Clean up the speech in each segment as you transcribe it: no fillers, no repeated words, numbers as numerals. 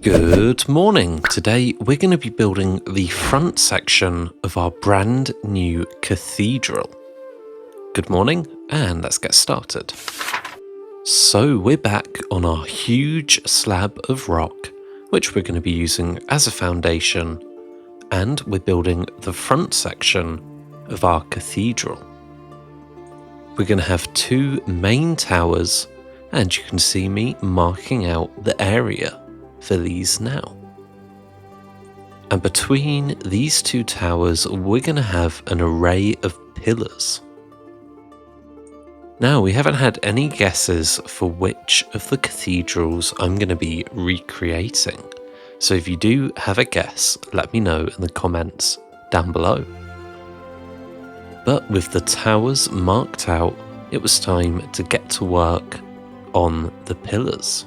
Good morning. Today we're going to be building the front section of our brand new cathedral. Good morning, and let's get started. So we're back on our huge slab of rock, which we're going to be using as a foundation, and we're building the front section of our cathedral. We're going to have two main towers, and you can see me marking out the area for these now. And between these two towers, we're going to have an array of pillars. Now, we haven't had any guesses for which of the cathedrals I'm going to be recreating. So if you do have a guess, let me know in the comments down below. But with the towers marked out, it was time to get to work on the pillars.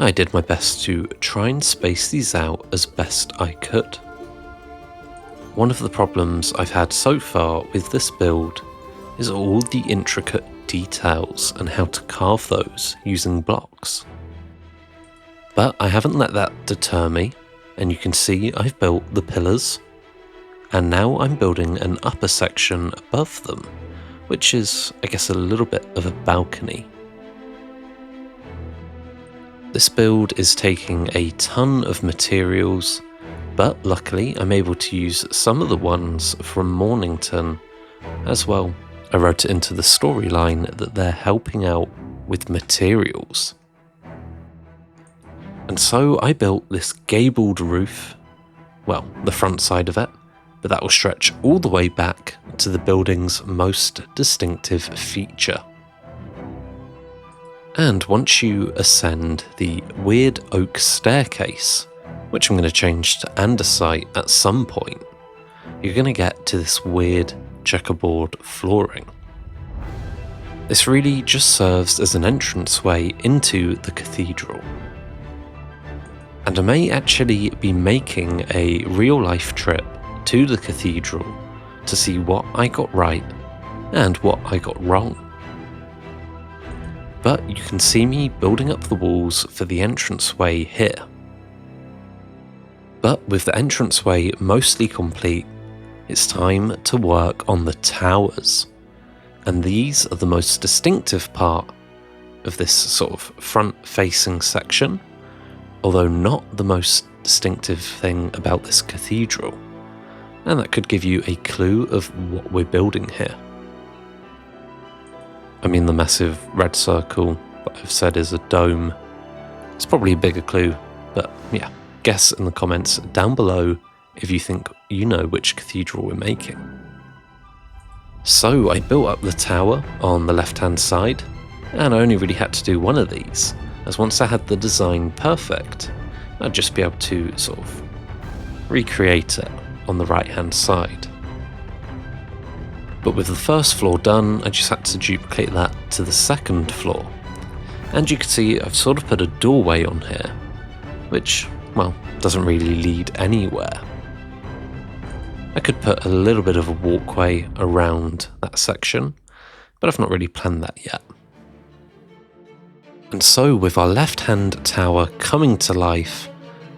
I did my best to try and space these out as best I could. One of the problems I've had so far with this build is all the intricate details and how to carve those using blocks. But I haven't let that deter me, and you can see I've built the pillars, and now I'm building an upper section above them, which is, I guess, a little bit of a balcony. This build is taking a ton of materials, but luckily I'm able to use some of the ones from Mornington as well. I wrote it into the storyline that they're helping out with materials. And so I built this gabled roof, well, the front side of it, but that will stretch all the way back to the building's most distinctive feature. And once you ascend the weird oak staircase, which I'm going to change to andesite at some point, you're going to get to this weird checkerboard flooring. This really just serves as an entranceway into the cathedral. And I may actually be making a real-life trip to the cathedral to see what I got right and what I got wrong. But you can see me building up the walls for the entranceway here. But with the entranceway mostly complete, it's time to work on the towers. And these are the most distinctive part of this sort of front-facing section, although not the most distinctive thing about this cathedral. And that could give you a clue of what we're building here. I mean, the massive red circle that I've said is a dome. It's probably a bigger clue, but yeah, guess in the comments down below if you think you know which cathedral we're making. So I built up the tower on the left-hand side, and I only really had to do one of these, as once I had the design perfect, I'd just be able to sort of recreate it on the right-hand side. But with the first floor done, I just had to duplicate that to the second floor. And you can see I've sort of put a doorway on here, which, well, doesn't really lead anywhere. I could put a little bit of a walkway around that section, but I've not really planned that yet. And so with our left-hand tower coming to life,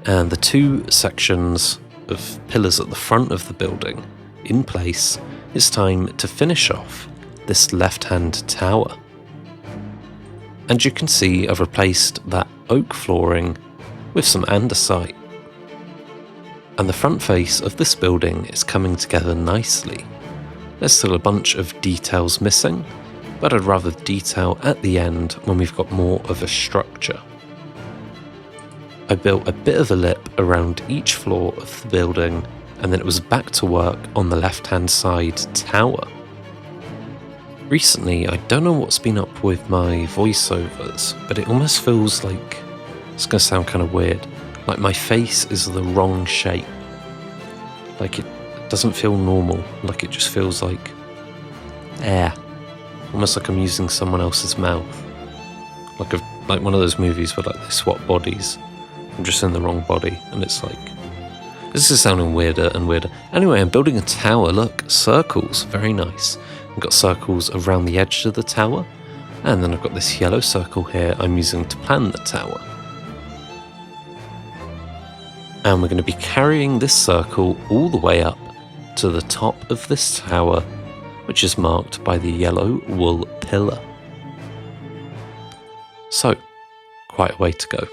and the two sections of pillars at the front of the building in place, it's time to finish off this left-hand tower. And you can see I've replaced that oak flooring with some andesite. And the front face of this building is coming together nicely. There's still a bunch of details missing, but I'd rather detail at the end when we've got more of a structure. I built a bit of a lip around each floor of the building, and then it was back to work on the left-hand side tower. Recently, I don't know what's been up with my voiceovers, but it almost feels like, it's going to sound kind of weird, like my face is the wrong shape. Like it doesn't feel normal, like it just feels like air. Almost like I'm using someone else's mouth. Like one of those movies where like they swap bodies. I'm just in the wrong body, and it's like, this is sounding weirder and weirder. Anyway, I'm building a tower. Look, circles, very nice. I've got circles around the edge of the tower, and then I've got this yellow circle here I'm using to plan the tower. And we're going to be carrying this circle all the way up to the top of this tower, which is marked by the yellow wool pillar. So, quite a way to go.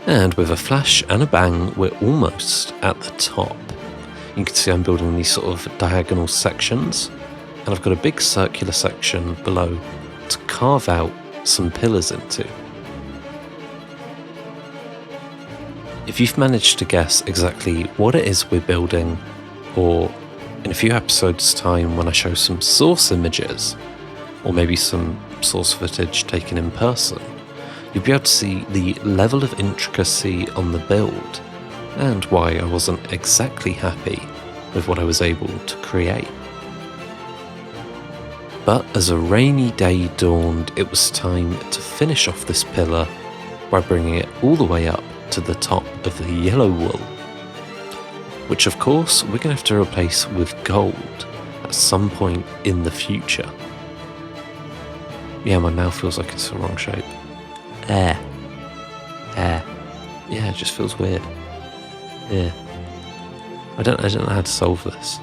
And with a flash and a bang, we're almost at the top. You can see I'm building these sort of diagonal sections, and I've got a big circular section below to carve out some pillars into. If you've managed to guess exactly what it is we're building, or in a few episodes' time when I show some source images, or maybe some source footage taken in person, you'll be able to see the level of intricacy on the build, and why I wasn't exactly happy with what I was able to create. But as a rainy day dawned, it was time to finish off this pillar by bringing it all the way up to the top of the yellow wool, which of course we're going to have to replace with gold at some point in the future. Yeah, my mouth feels like it's the wrong shape. Air. Yeah, it just feels weird. Yeah. I don't know how to solve this.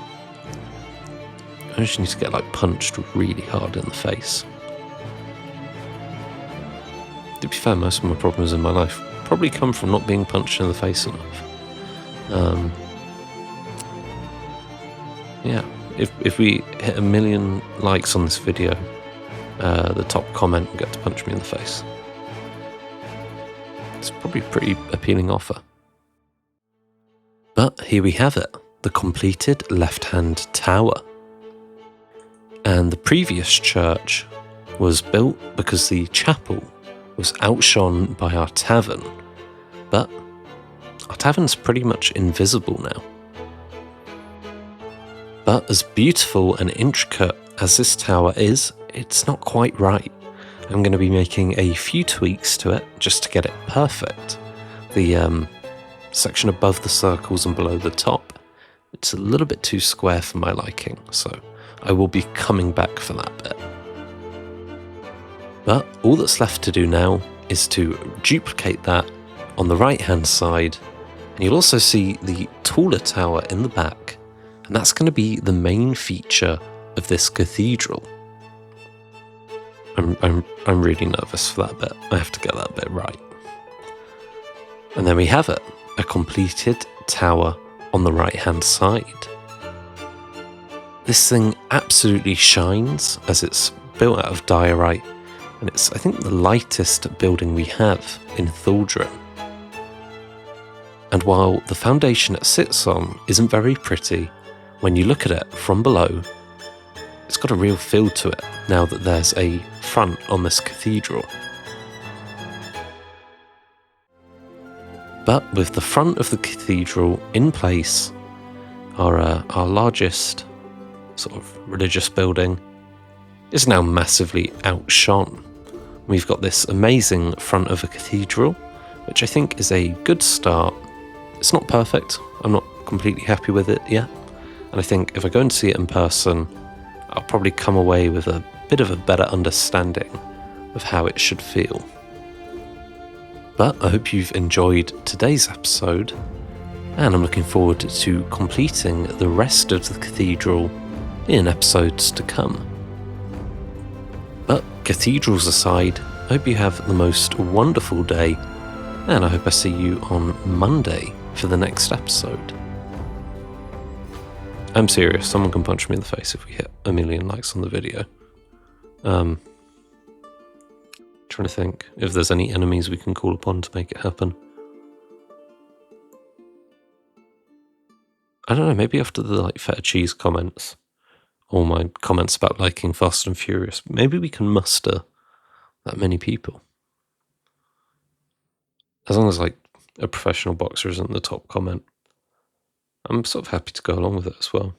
I just need to get punched really hard in the face. To be fair, most of my problems in my life probably come from not being punched in the face enough. Yeah, if we hit 1 million likes on this video, the top comment will get to punch me in the face. It's probably a pretty appealing offer. But here we have it, the completed left-hand tower. And the previous church was built because the chapel was outshone by our tavern, but our tavern's pretty much invisible now. But as beautiful and intricate as this tower is, it's not quite right. I'm going to be making a few tweaks to it just to get it perfect. The section above the circles and below the top, it's a little bit too square for my liking, so I will be coming back for that bit. But all that's left to do now is to duplicate that on the right hand side, and you'll also see the taller tower in the back, and that's going to be the main feature of this cathedral. I'm really nervous for that bit. I have to get that bit right. And then we have it, a completed tower on the right hand side. This thing absolutely shines as it's built out of diorite, and it's, I think, the lightest building we have in Thaldrum. And while the foundation it sits on isn't very pretty, when you look at it from below, it's got a real feel to it now that there's a front on this cathedral. But with the front of the cathedral in place, our largest sort of religious building is now massively outshone. We've got this amazing front of a cathedral, which I think is a good start. It's not perfect, I'm not completely happy with it yet, and I think if I go and see it in person, I'll probably come away with a bit of a better understanding of how it should feel. But I hope you've enjoyed today's episode, and I'm looking forward to completing the rest of the cathedral in episodes to come. But cathedrals aside, I hope you have the most wonderful day, and I hope I see you on Monday for the next episode. I'm serious, someone can punch me in the face if we hit 1 million likes on the video. Trying to think if there's any enemies we can call upon to make it happen. I don't know, maybe after the feta cheese comments, or my comments about liking Fast and Furious, maybe we can muster that many people. As long as a professional boxer isn't the top comment, I'm sort of happy to go along with it as well.